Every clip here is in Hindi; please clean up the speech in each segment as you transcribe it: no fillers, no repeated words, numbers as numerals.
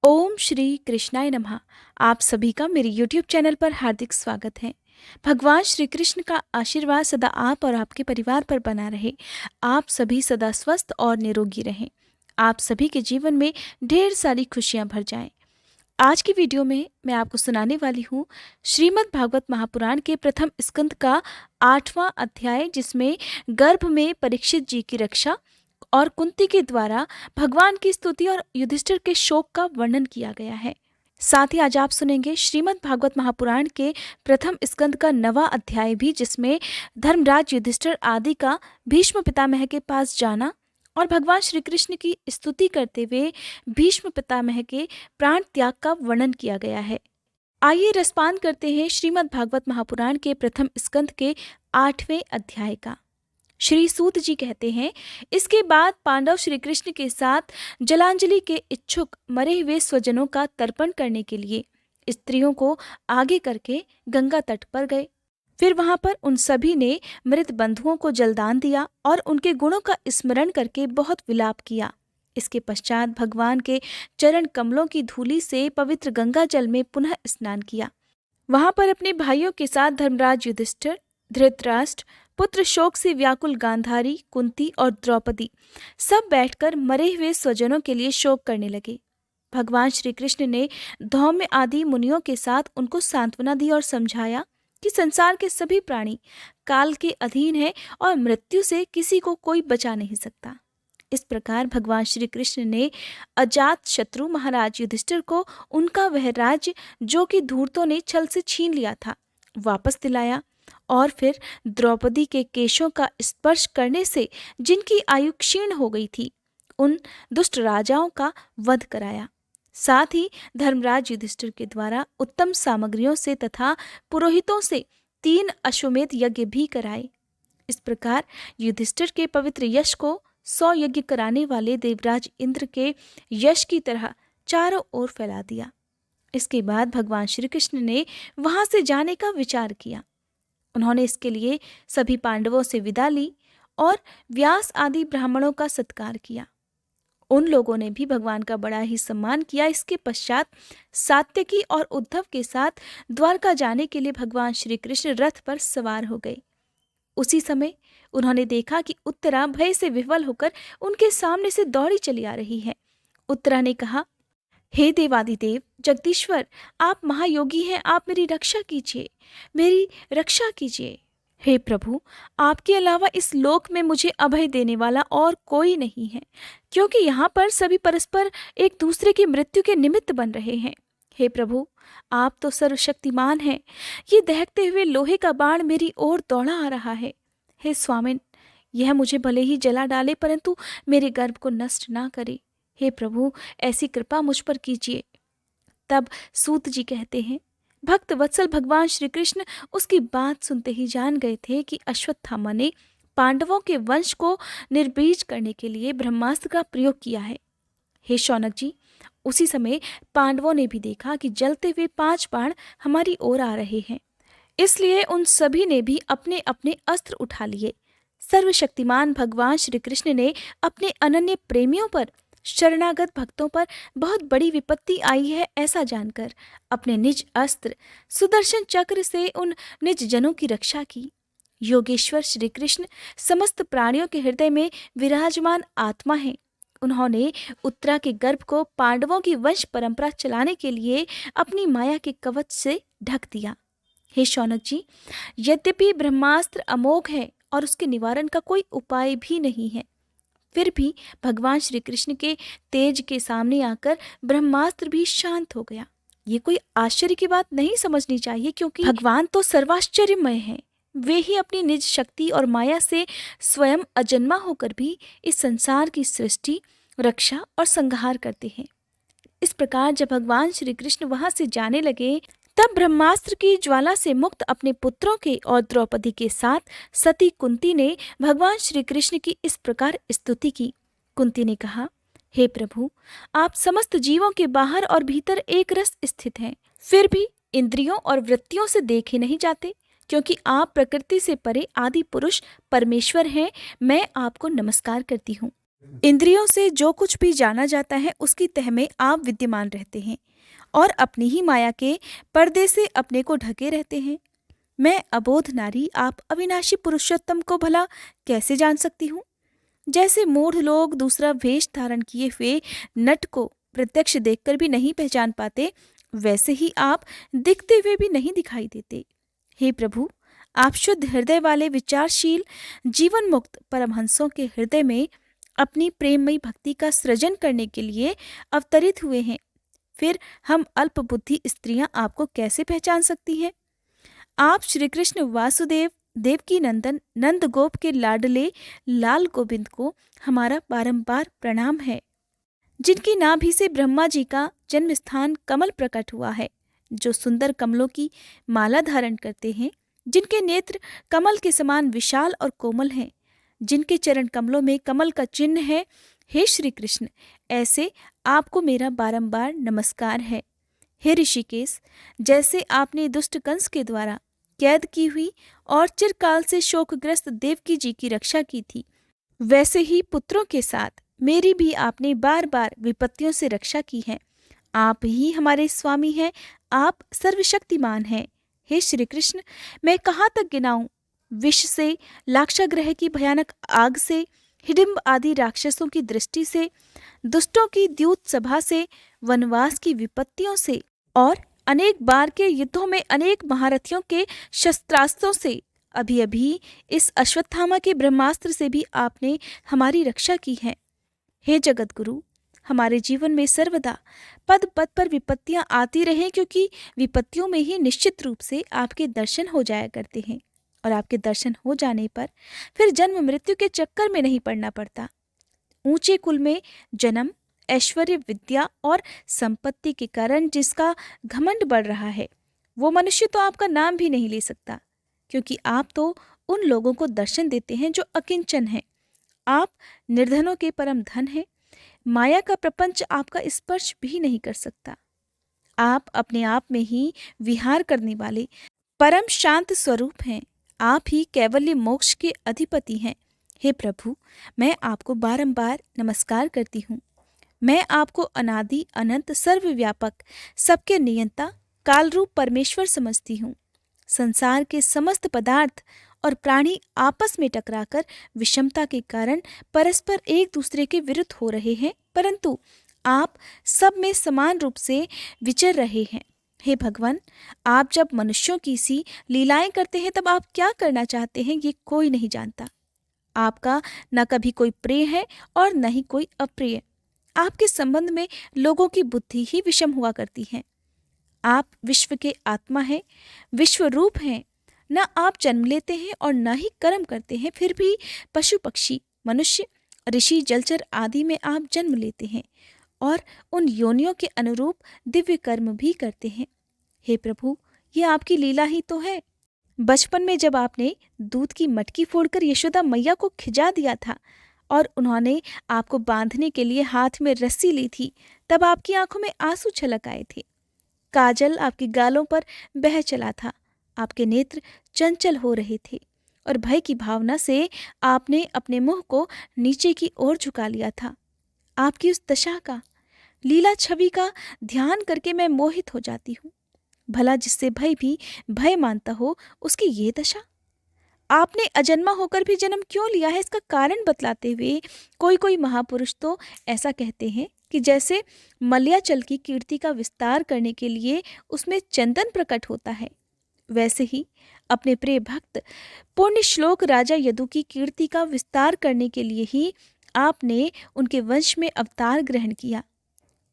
ओम श्री कृष्णाय नमः। आप सभी का मेरे YouTube चैनल पर हार्दिक स्वागत है। भगवान श्री कृष्ण का आशीर्वाद सदा आप और आपके परिवार पर बना रहे। आप सभी सदा स्वस्थ और निरोगी रहें। आप सभी के जीवन में ढेर सारी खुशियां भर जाएं। आज की वीडियो में मैं आपको सुनाने वाली हूँ श्रीमद् भागवत महापुराण के प्रथम स्कंद का 8वां अध्याय, जिसमें गर्भ में परीक्षित जी की रक्षा और कुंती के द्वारा भगवान की स्तुति और युधिष्ठिर के शोक का वर्णन किया गया है। साथ ही आज आप सुनेंगे श्रीमद् भागवत महापुराण के प्रथम स्कंद का 9वां अध्याय भी, जिसमें धर्मराज युधिष्ठिर आदि का भीष्म पितामह के पास जाना और भगवान श्री कृष्ण की स्तुति करते हुए भीष्म पितामह के प्राण त्याग का वर्णन किया गया है। आइए रसपान करते हैं श्रीमद् भागवत महापुराण के प्रथम स्कंद के 8वें अध्याय का। श्री सूत जी कहते हैं, इसके बाद पांडव श्री कृष्ण के साथ जलांजलि के इच्छुक मरे हुए स्वजनों का तर्पण करने के लिए स्त्रियों को आगे करके गंगा तट पर गए। फिर वहां पर उन सभी ने मृत बंधुओं को जलदान दिया और उनके गुणों का स्मरण करके बहुत विलाप किया। इसके पश्चात भगवान के चरण कमलों की धूलि से पवित्र गंगा जल में पुनः स्नान किया। वहां पर अपने भाइयों के साथ धर्मराज युधिष्ठिर, धृतराष्ट्र, पुत्र शोक से व्याकुल गांधारी, कुंती और द्रौपदी सब बैठकर मरे हुए स्वजनों के लिए शोक करने लगे। भगवान श्री कृष्ण ने धौम्य आदि मुनियों के साथ उनको सांत्वना दी और समझाया कि संसार के सभी प्राणी काल के अधीन हैं और मृत्यु से किसी को कोई बचा नहीं सकता। इस प्रकार भगवान श्री कृष्ण ने अजात शत्रु महाराज युधिष्ठिर को उनका वह राज्य, जो कि धूर्तों ने छल से छीन लिया था, वापस दिलाया और फिर द्रौपदी के केशों का स्पर्श करने से जिनकी आयु क्षीण हो गई थी, उन दुष्ट राजाओं का वध कराया। साथ ही धर्मराज युधिष्ठिर के द्वारा उत्तम सामग्रियों से तथा पुरोहितों से 3 अश्वमेध यज्ञ भी कराए। इस प्रकार युधिष्ठिर के पवित्र यश को 100 यज्ञ कराने वाले देवराज इंद्र के यश की तरह चारों ओर फैला दिया। इसके बाद भगवान श्री कृष्ण ने वहां से जाने का विचार किया। उन्होंने इसके लिए सभी पांडवों से विदा ली और व्यास आदि ब्राह्मणों का सत्कार किया। उन लोगों ने भी भगवान का बड़ा ही सम्मान किया। इसके पश्चात सात्यकी और उद्धव के साथ द्वारका जाने के लिए भगवान श्री कृष्ण रथ पर सवार हो गए। उसी समय उन्होंने देखा कि उत्तरा भय से विह्वल होकर उनके सामने से दौड़ी चली आ रही है। उत्तरा ने कहा, हे देवादिदेव जगदीश्वर, आप महायोगी हैं, आप मेरी रक्षा कीजिए, मेरी रक्षा कीजिए। हे प्रभु, आपके अलावा इस लोक में मुझे अभय देने वाला और कोई नहीं है, क्योंकि यहाँ पर सभी परस्पर एक दूसरे की मृत्यु के निमित्त बन रहे हैं। हे प्रभु, आप तो सर्वशक्तिमान हैं। ये दहकते हुए लोहे का बाण मेरी ओर दौड़ा आ रहा है। हे स्वामिन, यह मुझे भले ही जला डाले, परंतु मेरे गर्भ को नष्ट ना करे। हे प्रभु, ऐसी कृपा मुझ पर कीजिए। तब सूत जी कहते हैं, भक्त वत्सल भगवान श्री कृष्ण उसकी बात सुनते ही जान गए थे कि अश्वत्थामा ने पांडवों के वंश को निर्बीज करने के लिए ब्रह्मास्त्र का प्रयोग किया है। हे शौनक जी, उसी समय पांडवों ने भी देखा कि जलते हुए 5 बाण हमारी ओर आ रहे हैं, इसलिए उन सभी ने भी अपने अपने अस्त्र उठा लिए। सर्वशक्तिमान भगवान श्री कृष्ण ने अपने अनन्य प्रेमियों पर, शरणागत भक्तों पर बहुत बड़ी विपत्ति आई है ऐसा जानकर अपने निज अस्त्र सुदर्शन चक्र से उन निज जनों की रक्षा की। योगेश्वर श्री कृष्ण समस्त प्राणियों के हृदय में विराजमान आत्मा हैं। उन्होंने उत्तरा के गर्भ को पांडवों की वंश परंपरा चलाने के लिए अपनी माया के कवच से ढक दिया। हे शौनक जी, यद्यपि ब्रह्मास्त्र अमोघ है और उसके निवारण का कोई उपाय भी नहीं है, फिर भी भगवान श्री कृष्ण के तेज के सामने आकर ब्रह्मास्त्र भी शांत हो गया। ये कोई आश्चर्य की बात नहीं समझनी चाहिए, क्योंकि भगवान तो सर्वाश्चर्यमय हैं। वे ही अपनी निज शक्ति और माया से स्वयं अजन्मा होकर भी इस संसार की सृष्टि, रक्षा और संहार करते हैं। इस प्रकार जब भगवान श्री कृष्ण वहां से जाने लगे, तब ब्रह्मास्त्र की ज्वाला से मुक्त अपने पुत्रों के और द्रौपदी के साथ सती कुंती ने भगवान श्री कृष्ण की इस प्रकार स्तुति की। कुंती ने कहा, हे प्रभु, आप समस्त जीवों के बाहर और भीतर एक रस स्थित हैं, फिर भी इंद्रियों और वृत्तियों से देखे नहीं जाते, क्योंकि आप प्रकृति से परे आदि पुरुष परमेश्वर हैं। मैं आपको नमस्कार करती हूँ। इंद्रियों से जो कुछ भी जाना जाता है उसकी तह में आप विद्यमान रहते हैं और अपनी ही माया के पर्दे से अपने को ढके रहते हैं। मैं अबोध नारी आप अविनाशी पुरुषोत्तम को भला कैसे जान सकती हूँ? जैसे मूढ़ लोग दूसरा वेश धारण किए हुए नट को प्रत्यक्ष देखकर भी नहीं पहचान पाते, वैसे ही आप दिखते हुए भी नहीं दिखाई देते। हे प्रभु, आप शुद्ध हृदय वाले विचारशील जीवन मुक्त परमहंसों के हृदय में अपनी प्रेममयी भक्ति का सृजन करने के लिए अवतरित हुए हैं। फिर हम अल्पबुद्धि स्त्रियां आपको कैसे पहचान सकती हैं? आप श्री कृष्ण वासुदेव देवकी नंदन नंदगोप के लाडले लाल गोविंद को हमारा बारंबार प्रणाम है, जिनकी नाभि से ब्रह्मा जी का जन्म स्थान कमल प्रकट हुआ है, जो सुंदर कमलों की माला धारण करते हैं, जिनके नेत्र कमल के समान विशाल और कोमल हैं, जिनके चरण कमलों में कमल का चिन्ह है। हे श्री कृष्ण, ऐसे आपको मेरा बारंबार नमस्कार है। हे ऋषिकेश, जैसे आपने दुष्ट कंस के द्वारा कैद की हुई और चिरकाल से शोकग्रस्त देवकी जी की रक्षा की थी, वैसे ही पुत्रों के साथ मेरी भी आपने बार बार विपत्तियों से रक्षा की है। आप ही हमारे स्वामी हैं, आप सर्वशक्तिमान हैं। हे श्री कृष्ण, मैं कहाँ तक गिनाऊं? विष से, लाक्षागृह की भयानक आग से, हिडिंब आदि राक्षसों की दृष्टि से, दुष्टों की द्यूत सभा से, वनवास की विपत्तियों से और अनेक बार के युद्धों में अनेक महारथियों के शस्त्रास्त्रों से, अभी अभी इस अश्वत्थामा के ब्रह्मास्त्र से भी आपने हमारी रक्षा की है। हे जगत गुरु, हमारे जीवन में सर्वदा पद पद पर विपत्तियां आती रहें, क्योंकि विपत्तियों में ही निश्चित रूप से आपके दर्शन हो जाया करते हैं और आपके दर्शन हो जाने पर फिर जन्म मृत्यु के चक्कर में नहीं पड़ना पड़ता। ऊंचे कुल में जन्म, ऐश्वर्य, विद्या और संपत्ति के कारण जिसका घमंड बढ़ रहा है, वो मनुष्य तो आपका नाम भी नहीं ले सकता, क्योंकि आप तो उन लोगों को दर्शन देते हैं जो अकिंचन हैं। आप निर्धनों के परम धन हैं। माया का प्रपंच आपका स्पर्श भी नहीं कर सकता। आप अपने आप में ही विहार करने वाले परम शांत स्वरूप हैं। आप ही कैवल्य मोक्ष के अधिपति हैं। हे प्रभु, मैं आपको बारंबार नमस्कार करती हूँ। मैं आपको अनादि अनंत सर्वव्यापक सबके नियंता कालरूप परमेश्वर समझती हूँ। संसार के समस्त पदार्थ और प्राणी आपस में टकराकर विषमता के कारण परस्पर एक दूसरे के विरुद्ध हो रहे हैं, परंतु आप सब में समान रूप से विचर रहे हैं। हे भगवान, आप जब मनुष्यों की सी लीलाएं करते हैं तब आप क्या करना चाहते हैं ये कोई नहीं जानता। आपका न कभी कोई प्रिय है और न ही कोई अप्रिय। आपके संबंध में लोगों की बुद्धि ही विषम हुआ करती है। आप विश्व के आत्मा हैं, विश्व रूप हैं। न आप जन्म लेते हैं और न ही कर्म करते हैं, फिर भी पशु पक्षी, मनुष्य, ऋषि, जलचर आदि में आप जन्म लेते हैं और उन योनियों के अनुरूप दिव्य कर्म भी करते हैं। हे प्रभु, ये आपकी लीला ही तो है। बचपन में जब आपने दूध की मटकी फोड़कर यशोदा मैया को खिजा दिया था और उन्होंने आपको बांधने के लिए हाथ में रस्सी ली थी, तब आपकी आंखों में आंसू छलक आए थे। काजल आपकी गालों पर बह चला था। आपके नेत्र चंचल हो रहे थे और भय की भावना से आपने अपने मुंह को नीचे की ओर झुका लिया था। आपकी उस दशा का, लीला छवि का ध्यान करके मैं मोहित हो जाती हूँ। भला जिससे भय भी भय मानता हो, उसकी ये दशा। आपने अजन्मा होकर भी जन्म क्यों लिया है, इसका कारण बतलाते हुए कोई कोई महापुरुष तो ऐसा कहते हैं कि जैसे मलयाचल की कीर्ति का विस्तार करने के लिए उसमें चंदन प्रकट होता है, वैसे ही अपने प्रिय भक्त पुण्य श्लोक राजा यदु की कीर्ति का विस्तार करने के लिए ही आपने उनके वंश में अवतार ग्रहण किया।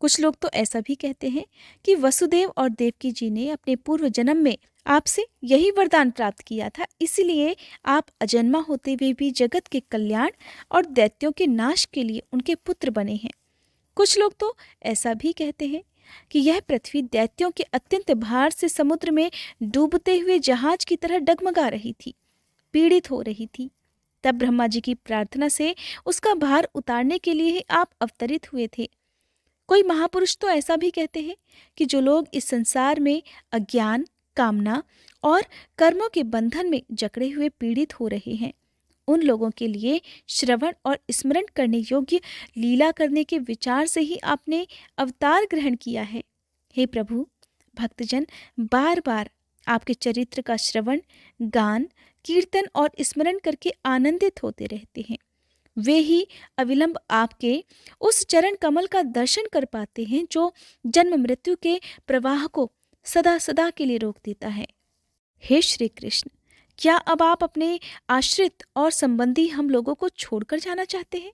कुछ लोग तो ऐसा भी कहते हैं कि वसुदेव और देवकी जी ने अपने पूर्व जन्म में आपसे यही वरदान प्राप्त किया था, इसलिए आप अजन्मा होते हुए भी जगत के कल्याण और दैत्यों के नाश के लिए उनके पुत्र बने हैं। कुछ लोग तो ऐसा भी कहते हैं कि यह पृथ्वी दैत्यों के अत्यंत भार से समुद्र में डूबते हुए जहाज की तरह डगमगा रही थी, पीड़ित हो रही थी। तब ब्रह्मा जी की प्रार्थना से उसका भार उतारने के लिए ही आप अवतरित हुए थे। कोई महापुरुष तो ऐसा भी कहते हैं कि जो लोग इस संसार में अज्ञान, कामना और कर्मों के बंधन में जकड़े हुए पीड़ित हो रहे हैं, उन लोगों के लिए श्रवण और स्मरण करने योग्य लीला करने के विचार से ही आपने अवतार ग्रहण किया है। हे प्रभु, भक्तजन बार बार आपके चरित्र का श्रवण, गान, कीर्तन और स्मरण करके आनंदित होते रहते हैं। वे ही अविलंब आपके उस चरण कमल का दर्शन कर पाते हैं जो जन्म मृत्यु के प्रवाह को सदा सदा के लिए रोक देता है। हे श्री कृष्ण, क्या अब आप अपने आश्रित और संबंधी हम लोगों को छोड़कर जाना चाहते हैं?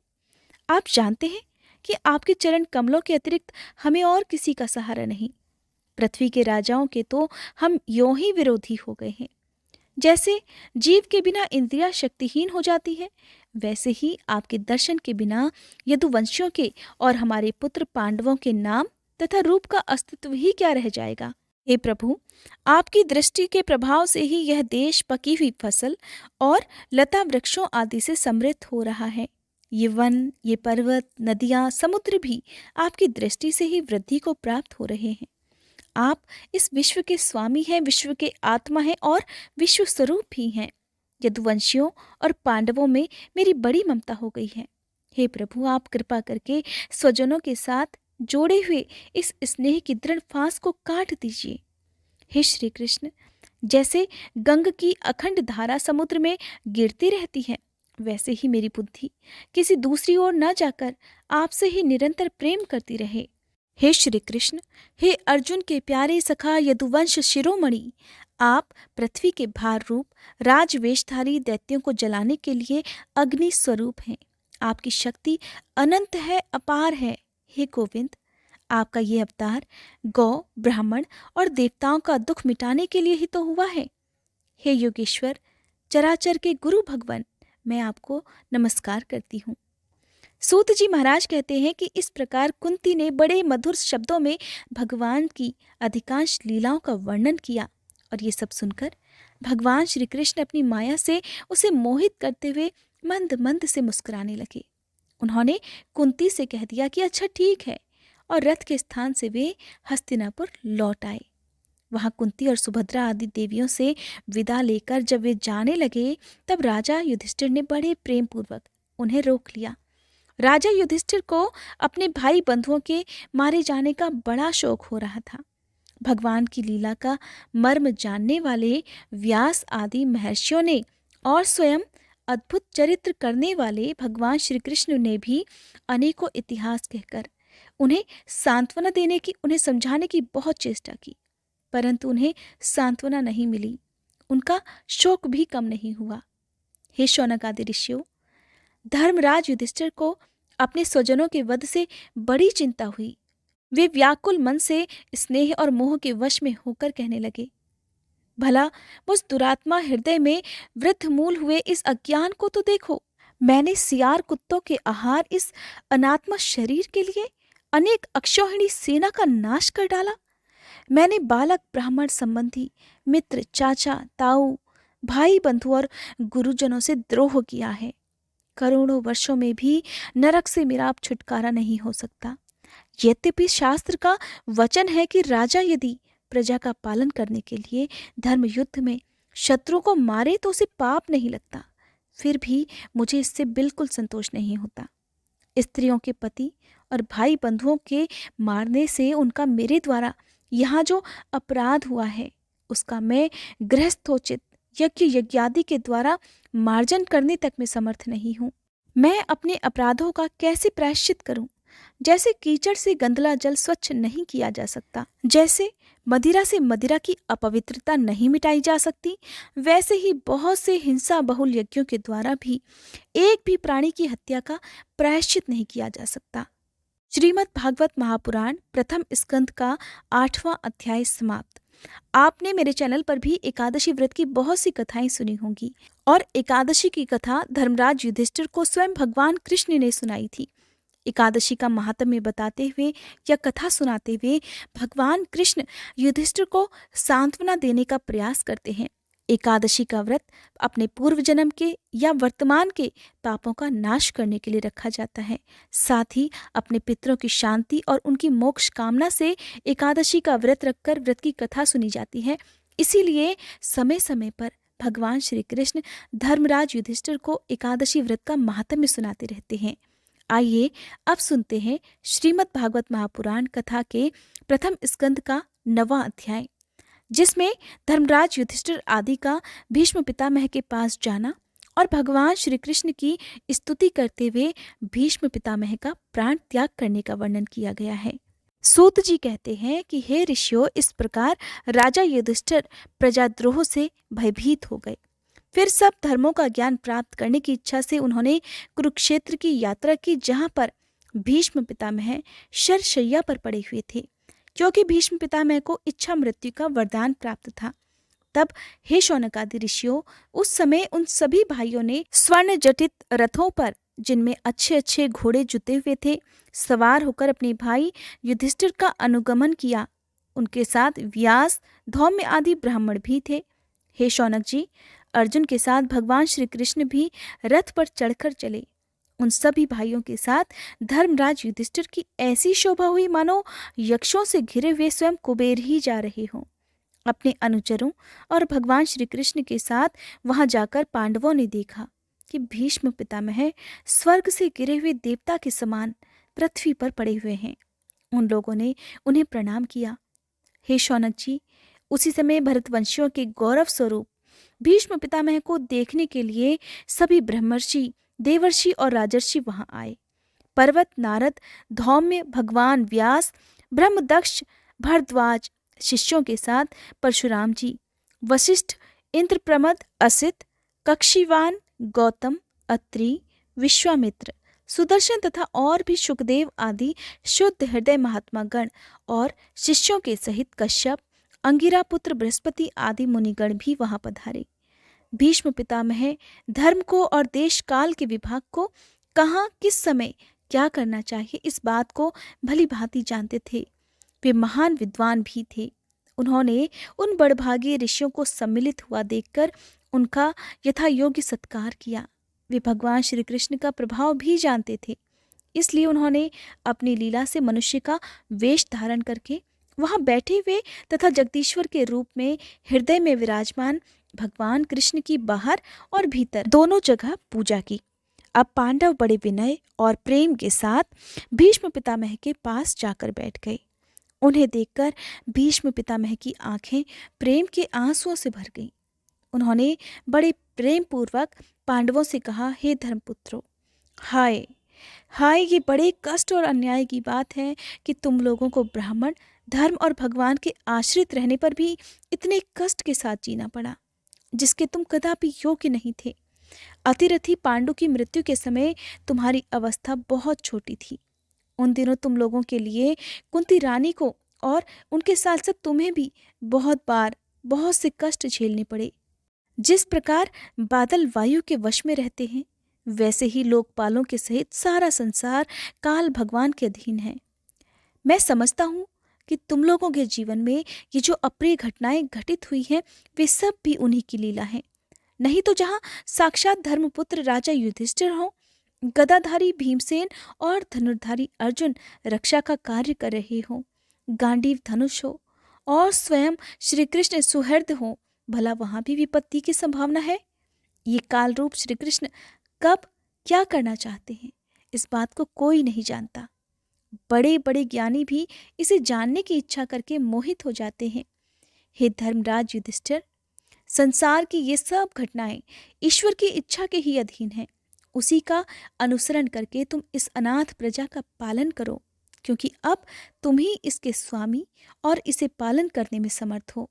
आप जानते हैं कि आपके चरण कमलों के अतिरिक्त हमें और किसी का सहारा नहीं। पृथ्वी के राजाओं के तो हम यों ही विरोधी हो गए हैं। जैसे जीव के बिना इंद्रियां शक्तिहीन हो जाती है, वैसे ही आपके दर्शन के बिना यदुवंशियों के और हमारे पुत्र पांडवों के नाम तथा रूप का अस्तित्व ही क्या रह जाएगा। हे प्रभु, आपकी दृष्टि के प्रभाव से ही यह देश पकी हुई फसल और लता वृक्षों आदि से समृद्ध हो रहा है। ये वन, ये पर्वत, नदियां, समुद्र भी आपकी दृष्टि से ही वृद्धि को प्राप्त हो रहे हैं। आप इस विश्व के स्वामी हैं, विश्व के आत्मा हैं और विश्व स्वरूप भी हैं। यदुवंशियों और पांडवों में मेरी बड़ी ममता हो गई है। हे प्रभु, आप कृपा करके स्वजनों के साथ जोड़े हुए इस स्नेह की दृढ़ फांस को काट दीजिए। हे श्री कृष्ण, जैसे गंग की अखंड धारा समुद्र में गिरती रहती है, वैसे ही मेरी बुद्धि किसी दूसरी ओर न जाकर आपसे ही निरंतर प्रेम करती रहे। हे श्री कृष्ण, हे अर्जुन के प्यारे सखा यदुवंश शिरोमणि, आप पृथ्वी के भार रूप राजवेशधारी दैत्यों को जलाने के लिए अग्नि स्वरूप हैं। आपकी शक्ति अनंत है, अपार है। हे गोविंद, आपका ये अवतार गौ, ब्राह्मण और देवताओं का दुख मिटाने के लिए ही तो हुआ है। हे योगेश्वर, चराचर के गुरु भगवान, मैं आपको नमस्कार करती हूँ। सूत जी महाराज कहते हैं कि इस प्रकार कुंती ने बड़े मधुर शब्दों में भगवान की अधिकांश लीलाओं का वर्णन किया और ये सब सुनकर भगवान श्री कृष्ण अपनी माया से उसे मोहित करते हुए मंद मंद से मुस्कुराने लगे। उन्होंने कुंती से कह दिया कि अच्छा ठीक है, और रथ के स्थान से वे हस्तिनापुर लौट आए। वहाँ कुंती और सुभद्रा आदि देवियों से विदा लेकर जब वे जाने लगे, तब राजा युधिष्ठिर ने बड़े प्रेम पूर्वक उन्हें रोक लिया। राजा युधिष्ठिर को अपने भाई बंधुओं के मारे जाने का बड़ा शौक हो रहा था। भगवान की लीला का मर्म जानने वाले व्यास आदि महर्षियों ने और स्वयं अद्भुत चरित्र करने वाले भगवान श्री कृष्ण ने भी अनेकों इतिहास कहकर उन्हें सांत्वना देने की, उन्हें समझाने की बहुत चेष्टा की, परंतु उन्हें सांत्वना नहीं मिली। उनका शोक भी कम नहीं हुआ। हे शौनक आदि ऋषियों, धर्मराज युधिष्ठिर को अपने स्वजनों के वध से बड़ी चिंता हुई। वे व्याकुल मन से स्नेह और मोह के वश में होकर कहने लगे, भला मुझ दुरात्मा हृदय में वृद्ध मूल हुए इस अज्ञान को तो देखो। मैंने सियार कुत्तों के आहार इस अनात्मा शरीर के लिए अनेक अक्षौहिणी सेना का नाश कर डाला। मैंने बालक, ब्राह्मण संबंधी, मित्र, चाचा, ताऊ, भाई बंधु और गुरुजनों से द्रोह किया है। करोड़ों वर्षों में भी नरक से मेरा अब छुटकारा नहीं हो सकता। यद्यपि शास्त्र का वचन है कि राजा यदि प्रजा का पालन करने के लिए धर्म युद्ध में शत्रुओं को मारे तो उसे पाप नहीं लगता, फिर भी मुझे इससे बिल्कुल संतोष नहीं होता। स्त्रियों के पति और भाई बंधुओं के मारने से उनका मेरे द्वारा यहाँ जो अपराध हुआ है, उसका मैं गृहस्थोचित यज्ञ यज्ञादि के द्वारा मार्जन करने तक में समर्थ नहीं हूँ। मैं अपने अपराधों का कैसे प्रायश्चित करूं? जैसे कीचड़ से गंदला जल स्वच्छ नहीं किया जा सकता, जैसे मदिरा से मदिरा की अपवित्रता नहीं मिटाई जा सकती, वैसे ही बहुत से हिंसा बहुल यज्ञों के द्वारा भी एक भी प्राणी की हत्या का प्रायश्चित नहीं किया जा सकता। श्रीमद् भागवत महापुराण प्रथम स्कंद का 8वां अध्याय समाप्त। आपने मेरे चैनल पर भी एकादशी व्रत की बहुत सी कथाएं सुनी होंगी, और एकादशी की कथा धर्मराज युधिष्ठिर को स्वयं भगवान कृष्ण ने सुनाई थी। एकादशी का महात्म्य बताते हुए या कथा सुनाते हुए भगवान कृष्ण युधिष्ठिर को सांत्वना देने का प्रयास करते हैं। एकादशी का व्रत अपने पूर्व जन्म के या वर्तमान के पापों का नाश करने के लिए रखा जाता है। साथ ही अपने पितरों की शांति और उनकी मोक्ष कामना से एकादशी का व्रत रखकर व्रत की कथा सुनी जाती है। इसीलिए समय समय पर भगवान श्री कृष्ण धर्मराज युधिष्ठिर को एकादशी व्रत का महात्म्य सुनाते रहते हैं। आइए अब सुनते हैं श्रीमद् भागवत महापुराण कथा के प्रथम स्कंद का 9वां अध्याय, जिसमें धर्मराज युधिष्ठिर आदि का भीष्म पितामह के पास जाना और भगवान श्री कृष्ण की स्तुति करते हुए भीष्म पितामह का प्राण त्याग करने का वर्णन किया गया है। सूत जी कहते हैं कि हे ऋषियों, इस प्रकार राजा युधिष्ठिर प्रजाद्रोह से भयभीत हो गए। फिर सब धर्मों का ज्ञान प्राप्त करने की इच्छा से उन्होंने कुरुक्षेत्र की यात्रा की, जहां पर भीष्म पितामह शरशैया पर पड़े हुए थे, क्योंकि भीष्म पितामह को इच्छा मृत्यु का वरदान प्राप्त था। तब हे शौनक आदि ऋषियों, उस समय उन सभी भाइयों ने स्वर्ण जटित रथों पर, जिनमें अच्छे अच्छे घोड़े जुते हुए थे, सवार होकर अपने भाई युधिष्ठिर का अनुगमन किया। उनके साथ व्यास, धौम्य आदि ब्राह्मण भी थे। हे शौनक जी, अर्जुन के साथ भगवान श्री कृष्ण भी रथ पर चढ़कर चले। उन सभी भाइयों के साथ धर्मराज युधिष्ठिर की ऐसी शोभा हुई मानो यक्षों से घिरे हुए स्वयं कुबेर ही जा रहे हों। अपने अनुचरों और भगवान श्री कृष्ण के साथ वहां जाकर पांडवों ने देखा कि भीष्म पितामह स्वर्ग से गिरे हुए देवता के समान पृथ्वी पर पड़े हुए हैं। उन लोगों ने उन्हें प्रणाम किया। हे शौनक जी, उसी समय भरतवंशियों के गौरव स्वरूप भीष्म पितामह को देखने के लिए सभी ब्रह्मर्षि, देवर्षि और राजर्षि वहां आए। पर्वत, नारद, धौम्य, भगवान व्यास, ब्रह्मदक्ष, भरद्वाज शिष्यों के साथ परशुराम जी, वशिष्ठ, इंद्रप्रमद, असित, कक्षीवान, गौतम, अत्रि, विश्वामित्र, सुदर्शन तथा और भी सुखदेव आदि शुद्ध हृदय महात्मा गण और शिष्यों के सहित कश्यप, अंगिरा पुत्र बृहस्पति आदि मुनिगण भी वहां पधारे। भीष्म पितामह धर्म को और देश काल के विभाग को, कहाँ किस समय क्या करना चाहिए, इस बात को भली भांति जानते थे। वे महान विद्वान भी थे। उन्होंने उन बड़भागी ऋषियों को सम्मिलित हुआ देखकर उनका यथा योग्य सत्कार किया। वे भगवान श्री कृष्ण का प्रभाव भी जानते थे, इसलिए उन्होंने अपनी लीला से मनुष्य का वेश धारण करके वहां बैठे हुए तथा जगदीश्वर के रूप में हृदय में विराजमान भगवान कृष्ण की बाहर और भीतर दोनों जगह पूजा की। अब पांडव बड़े विनय और प्रेम के साथ भीष्म पितामह के पास जाकर बैठ गए। उन्हें देखकर भीष्म पितामह की आंखें प्रेम के आंसुओं से भर गईं। उन्होंने बड़े प्रेम पूर्वक पांडवों से कहा, हे धर्मपुत्रों, हाय हाय, ये बड़े कष्ट और अन्याय की बात है कि तुम लोगों को ब्राह्मण धर्म और भगवान के आश्रित रहने पर भी इतने कष्ट के साथ जीना पड़ा, जिसके तुम कदापि योग्य नहीं थे। अतिरथी पांडु की मृत्यु के समय तुम्हारी अवस्था बहुत छोटी थी। उन दिनों तुम लोगों के लिए कुंती रानी को और उनके साथ साथ तुम्हें भी बहुत बार बहुत से कष्ट झेलने पड़े। जिस प्रकार बादल वायु के वश में रहते हैं, वैसे ही लोकपालों के सहित सारा संसार काल भगवान के अधीन है। मैं समझता हूँ कि तुम लोगों के जीवन में ये जो अप्रिय घटनाएं घटित हुई हैं, वे सब भी उन्हीं की लीला है। नहीं तो जहाँ साक्षात धर्मपुत्र राजा युधिष्ठिर हो, गदाधारी भीमसेन और धनुर्धारी अर्जुन रक्षा का कार्य कर रहे हो, गांडीव धनुष हो और स्वयं श्री कृष्ण सुहृद हो, भला वहां भी विपत्ति की संभावना है। ये काल रूप श्री कृष्ण कब क्या करना चाहते हैं, इस बात को कोई नहीं जानता। बड़े बड़े ज्ञानी भी इसे जानने की इच्छा करके मोहित हो जाते हैं। हे धर्मराज युधिष्ठिर, संसार की ये सब घटनाएं ईश्वर की इच्छा के ही अधीन हैं। उसी का अनुसरण करके तुम इस अनाथ प्रजा का पालन करो, क्योंकि अब तुम ही इसके स्वामी और इसे पालन करने में समर्थ हो।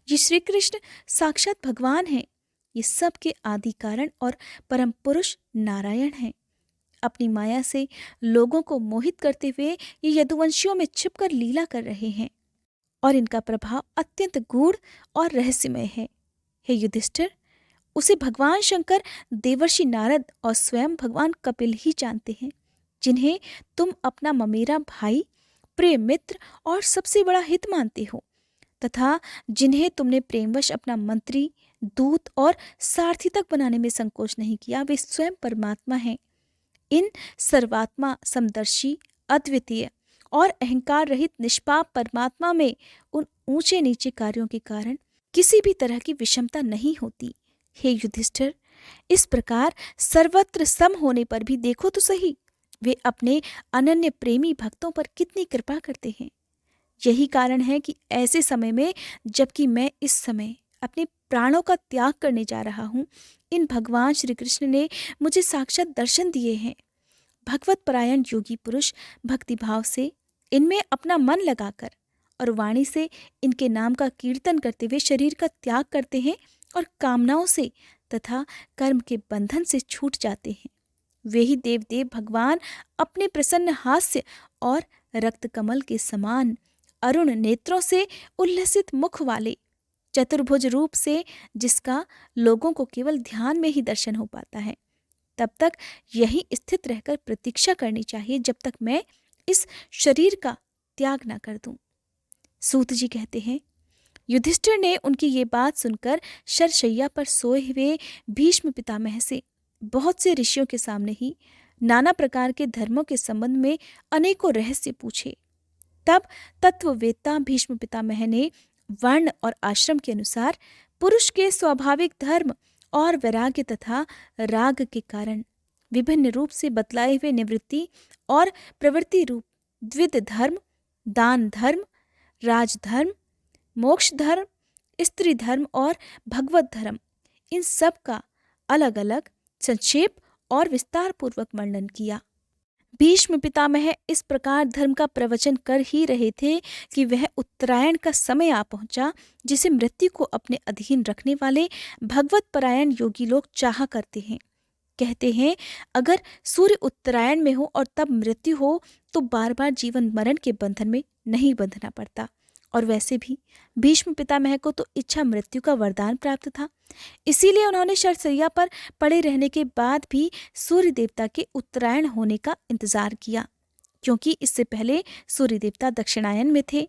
ये श्री कृष्ण साक्षात भगवान हैं। ये सब के आदि कारण और परम पुरुष नारायण हैं। अपनी माया से लोगों को मोहित करते हुए ये यदुवंशियों में छिपकर लीला कर रहे हैं और इनका प्रभाव अत्यंत गूढ़ और रहस्यमय है। हे युधिष्ठिर, उसे भगवान शंकर, देवर्षि नारद और स्वयं भगवान कपिल ही जानते हैं, जिन्हें तुम अपना ममेरा भाई, प्रिय मित्र और सबसे बड़ा हित मानते हो, तथा जिन्हें तुमने प्रेमवश अपना मंत्री, दूत और सारथी तक बनाने में संकोच नहीं किया, वे स्वयं परमात्मा हैं। इन सर्वात्मा, समदर्शी, अद्वितीय और अहंकार रहित निष्पाप परमात्मा में उन ऊंचे नीचे कार्यों के कारण किसी भी तरह की विषमता नहीं होती, हे युधिष्ठिर, इस प्रकार सर्वत्र सम होने पर भी देखो तो सही, वे अपने अनन्य प्रेमी भक्तों पर कितनी कृपा करते हैं। यही कारण है कि ऐसे समय में, जबकि मैं इस समय अपने प्राणों का त्याग करने जा रहा हूँ, इन भगवान श्री कृष्ण ने मुझे साक्षात दर्शन दिए हैं। भगवत परायण योगी पुरुष भक्तिभाव से इनमें अपना मन लगाकर और वाणी से इनके नाम का कीर्तन करते हुए शरीर का त्याग करते हैं और कामनाओं से तथा कर्म के बंधन से छूट जाते हैं। वे ही देव भगवान अपने प्रसन्न हास्य और रक्त कमल के समान अरुण नेत्रों से उल्लसित मुख वाले चतुर्भुज रूप से, जिसका लोगों को केवल ध्यान में ही दर्शन हो पाता है, तब तक यही स्थित रहकर प्रतीक्षा करनी चाहिए जब तक मैं इस शरीर का त्याग ना कर दूं। सूत जी कहते हैं, युधिष्ठिर ने उनकी ये बात सुनकर शरशैया पर सोए हुए भीष्म पितामह से बहुत से ऋषियों के सामने ही नाना प्रकार के धर्मों के संबंध में अनेकों रहस्य पूछे। तब तत्ववेत्ता भीष्म पितामह ने वर्ण और आश्रम के अनुसार पुरुष के स्वाभाविक धर्म और वैराग्य तथा राग के कारण विभिन्न रूप से बतलाए हुए निवृत्ति और प्रवृत्ति रूप द्विध धर्म, दान धर्म, राजधर्म, मोक्ष धर्म, स्त्री धर्म और भगवत धर्म, इन सब का अलग अलग संक्षेप और विस्तार पूर्वक वर्णन किया। भीष्म पितामह इस प्रकार धर्म का प्रवचन कर ही रहे थे कि वह उत्तरायण का समय आ पहुंचा, जिसे मृत्यु को अपने अधीन रखने वाले भगवत परायण योगी लोग चाहा करते हैं। कहते हैं, अगर सूर्य उत्तरायण में हो और तब मृत्यु हो तो बार बार जीवन मरण के बंधन में नहीं बंधना पड़ता। और वैसे भी भीष्म पितामह को तो इच्छा मृत्यु का वरदान प्राप्त था, इसीलिए उन्होंने शरशैया पर पड़े रहने के बाद भी सूर्य देवता के उत्तरायण होने का इंतजार किया, क्योंकि इससे पहले सूर्य देवता दक्षिणायन में थे।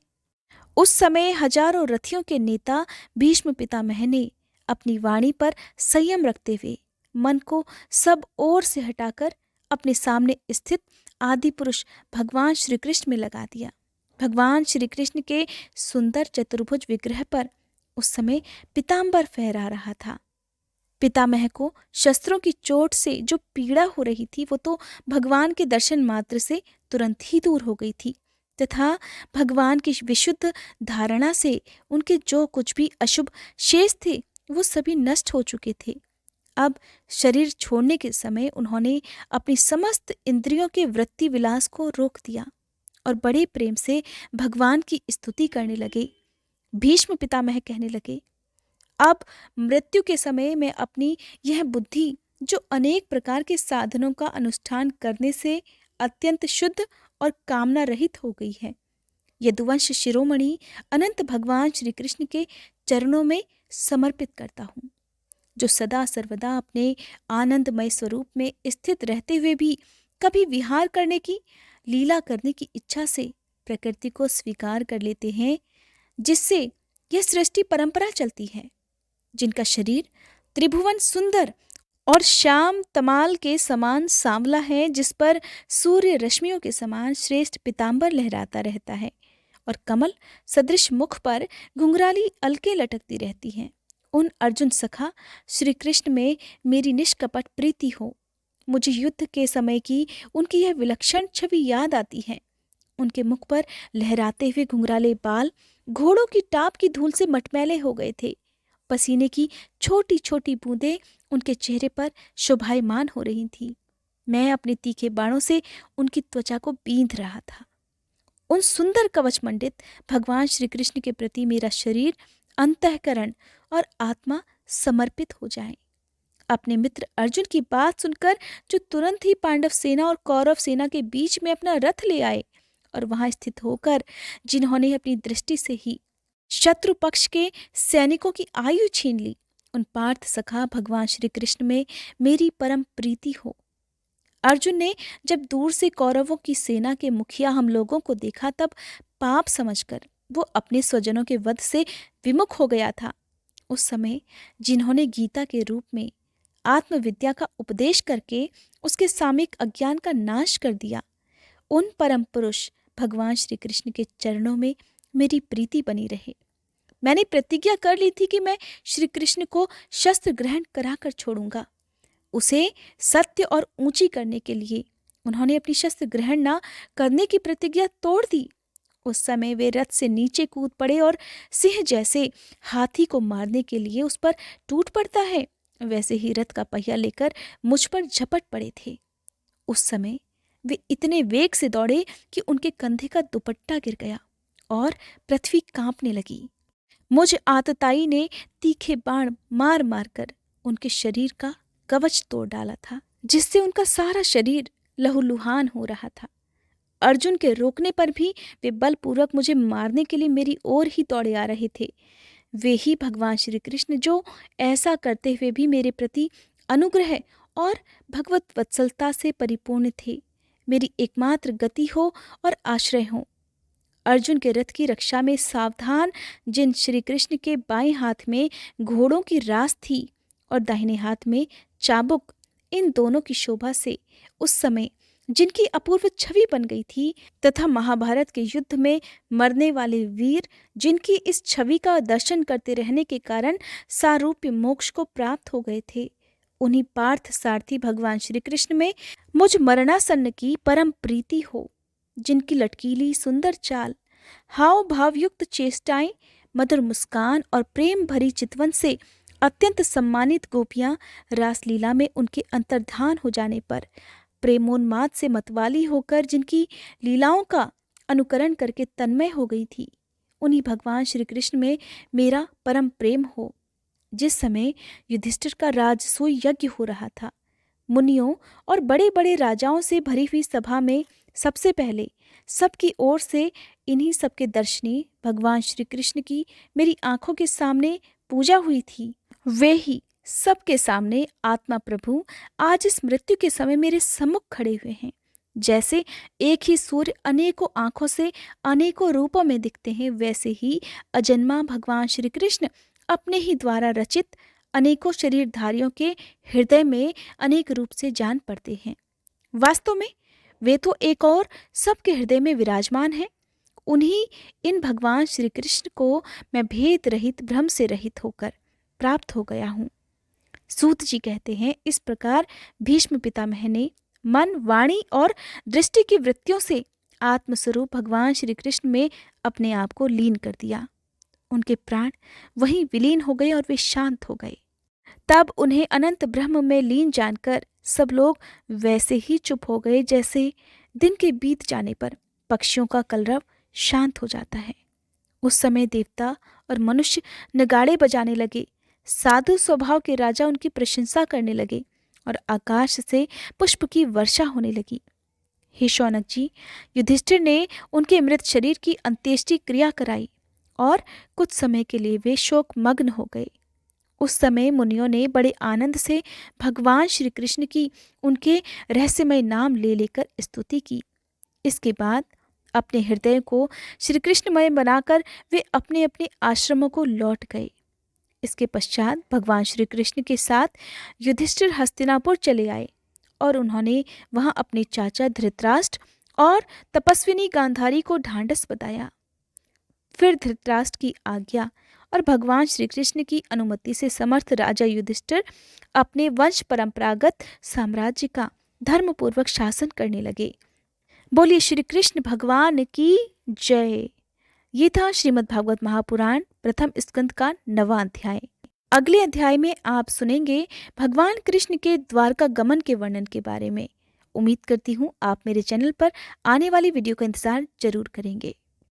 उस समय हजारों रथियों के नेता भीष्म पितामह ने अपनी वाणी पर संयम रखते हुए मन को सब ओर से हटाकर अपने सामने स्थित आदि पुरुष भगवान श्री कृष्ण में लगा दिया। भगवान श्री कृष्ण के सुंदर चतुर्भुज विग्रह पर उस समय पीतांबर फहरा रहा था। पितामह को शस्त्रों की चोट से जो पीड़ा हो रही थी, वो तो भगवान के दर्शन मात्र से तुरंत ही दूर हो गई थी, तथा भगवान की विशुद्ध धारणा से उनके जो कुछ भी अशुभ शेष थे वो सभी नष्ट हो चुके थे। अब शरीर छोड़ने के समय उन्होंने अपनी समस्त इंद्रियों के वृत्ति विलास को रोक दिया और बड़े प्रेम से भगवान की स्तुति करने लगे। भीष्म पितामह कहने लगे, अब मृत्यु के समय मैं अपनी यह बुद्धि, जो अनेक प्रकार के साधनों का अनुष्ठान करने से अत्यंत शुद्ध और कामना रहित हो गई है, यदुवंश शिरोमणि अनंत भगवान श्री कृष्ण के चरणों में समर्पित करता हूँ, जो सदा सर्वदा अपने आनंदमय स्वरूप में स्थित रहते हुए भी कभी विहार करने की, लीला करने की इच्छा से प्रकृति को स्वीकार कर लेते हैं, जिससे यह सृष्टि परंपरा चलती है, जिनका शरीर त्रिभुवन सुंदर और श्याम तमाल के समान सांवला है, जिस पर सूर्य रश्मियों के समान श्रेष्ठ पीतांबर लहराता रहता है और कमल सदृश मुख पर घुंघराली अलकें लटकती रहती हैं। उन अर्जुन सखा श्री कृष्ण में मेरी निष्कपट प्रीति हो। मुझे युद्ध के समय की उनकी यह विलक्षण छवि याद आती है। उनके मुख पर लहराते हुए घुंघराले बाल घोड़ों की टाप की धूल से मटमैले हो गए थे। पसीने की छोटी छोटी बूंदें उनके चेहरे पर शोभायमान हो रही थी। मैं अपने तीखे बाणों से उनकी त्वचा को बींध रहा था। उन सुंदर कवच मंडित भगवान श्री कृष्ण के प्रति मेरा शरीर, अंतःकरण और आत्मा समर्पित हो जाए। अपने मित्र अर्जुन की बात सुनकर जो तुरंत ही पांडव सेना और कौरव सेना के बीच में अपना रथ ले आए और वहां स्थित होकर जिन्होंने अपनी दृष्टि से ही शत्रु पक्ष के सैनिकों की आयु छीन ली, उन पार्थ सखा भगवान श्री कृष्ण में मेरी परम प्रीति हो। अर्जुन ने जब दूर से कौरवों की सेना के मुखिया हम लोगों को देखा, तब पाप समझकर वो अपने स्वजनों के वध से विमुख हो गया था। उस समय जिन्होंने गीता के रूप में आत्मविद्या का उपदेश करके उसके सामयिक अज्ञान का नाश कर दिया, उन परम पुरुष भगवान श्री कृष्ण के चरणों में मेरी प्रीति बनी रहे। मैंने प्रतिज्ञा कर ली थी कि मैं श्री कृष्ण को शस्त्र ग्रहण कराकर छोड़ूंगा। उसे सत्य और ऊंची करने के लिए उन्होंने अपनी शस्त्र ग्रहण न करने की प्रतिज्ञा तोड़ दी। उस समय वे रथ से नीचे कूद पड़े और सिंह जैसे हाथी को मारने के लिए उस पर टूट पड़ता है, वैसे ही रथ का पहिया लेकर मुझ पर झपट पड़े थे। उस समय वे इतने वेग से दौड़े कि उनके कंधे का दुपट्टा गिर गया और पृथ्वी कांपने लगी। मुझ आतताई ने तीखे बाण मार मार कर उनके शरीर का कवच तोड़ डाला था, जिससे उनका सारा शरीर लहूलुहान हो रहा था। अर्जुन के रोकने पर भी वे बलपूर्वक मुझे मारने के लिए मेरी ओर ही दौड़े आ रहे थे। वे ही भगवान श्री कृष्ण जो ऐसा करते हुए भी मेरे प्रति अनुग्रह और भगवत वत्सलता से परिपूर्ण थे, मेरी एकमात्र गति हो और आश्रय हो। अर्जुन के रथ की रक्षा में सावधान जिन श्री कृष्ण के बाएं हाथ में घोड़ों की रास थी और दाहिने हाथ में चाबुक, इन दोनों की शोभा से उस समय जिनकी अपूर्व छवि बन गई थी, तथा महाभारत के युद्ध में मरने वाले वीर जिनकी इस छवि का दर्शन करते रहने के कारण सारूप्य मोक्ष को प्राप्त हो गए थे, उन्हीं पार्थ सारथी भगवान श्री कृष्ण में मुझ मरणासन्न की परम प्रीति हो, जिनकी लटकीली सुंदर चाल, हाव भावयुक्त चेष्टाएं, मधुर मुस्कान और प्रेम भरी चितवन से अत्यंत सम्मानित गोपियां रासलीला में उनके अंतर्धान हो जाने पर प्रेमोन्माद से मतवाली होकर जिनकी लीलाओं का अनुकरण करके तन्मय हो गई थी, उन्हीं भगवान श्री कृष्ण में मेरा परम प्रेम हो। जिस समय युधिष्ठिर का राजसूय यज्ञ हो रहा था, मुनियों और बड़े बड़े राजाओं से भरी हुई सभा में सबसे पहले सबकी ओर से इन्हीं सबके दर्शनी भगवान श्री कृष्ण की मेरी आंखों के सामने पूजा हुई थी। वे ही सबके सामने आत्मा प्रभु आज इस मृत्यु के समय मेरे सम्मुख खड़े हुए हैं। जैसे एक ही सूर्य अनेकों आंखों से अनेकों रूपों में दिखते हैं, वैसे ही अजन्मा भगवान श्री कृष्ण अपने ही द्वारा रचित अनेकों शरीरधारियों के हृदय में अनेक रूप से जान पड़ते हैं। वास्तव में वे तो एक और सबके हृदय में विराजमान हैं। उन्हीं इन भगवान श्री कृष्ण को मैं भेद रहित, भ्रम से रहित होकर प्राप्त हो गया हूँ। सूत जी कहते हैं, इस प्रकार भीष्म पितामह ने मन, वाणी और दृष्टि की वृत्तियों से आत्मस्वरूप भगवान श्री कृष्ण में अपने आप को लीन कर दिया। उनके प्राण वहीं विलीन हो गए और वे शांत हो गए। तब उन्हें अनंत ब्रह्म में लीन जानकर सब लोग वैसे ही चुप हो गए जैसे दिन के बीत जाने पर पक्षियों का कलरव शांत हो जाता है। उस समय देवता और मनुष्य नगाड़े बजाने लगे, साधु स्वभाव के राजा उनकी प्रशंसा करने लगे और आकाश से पुष्प की वर्षा होने लगी। हे शौनक जी, युधिष्ठिर ने उनके मृत शरीर की अंत्येष्टि क्रिया कराई और कुछ समय के लिए वे शोक मग्न हो गए। उस समय मुनियों ने बड़े आनंद से भगवान श्री कृष्ण की उनके रहस्यमय नाम ले लेकर स्तुति की। इसके बाद अपने हृदय को श्री कृष्णमय बनाकर वे अपने अपने आश्रमों को लौट गए। इसके पश्चात भगवान श्री कृष्ण के साथ युधिष्ठिर हस्तिनापुर चले आए और उन्होंने वहां अपने चाचा धृतराष्ट्र और तपस्विनी गांधारी को ढांढस बताया। फिर धृतराष्ट्र की आज्ञा और भगवान श्री कृष्ण की अनुमति से समर्थ राजा युधिष्ठिर अपने वंश परंपरागत साम्राज्य का धर्मपूर्वक शासन करने लगे। बोलिए श्री कृष्ण भगवान की जय। ये था श्रीमद् भागवत महापुराण प्रथम स्कंद का 9वां अध्याय। अगले अध्याय में आप सुनेंगे भगवान कृष्ण के द्वारका गमन के वर्णन के बारे में। उम्मीद करती हूँ आप मेरे चैनल पर आने वाली वीडियो का इंतजार जरूर करेंगे।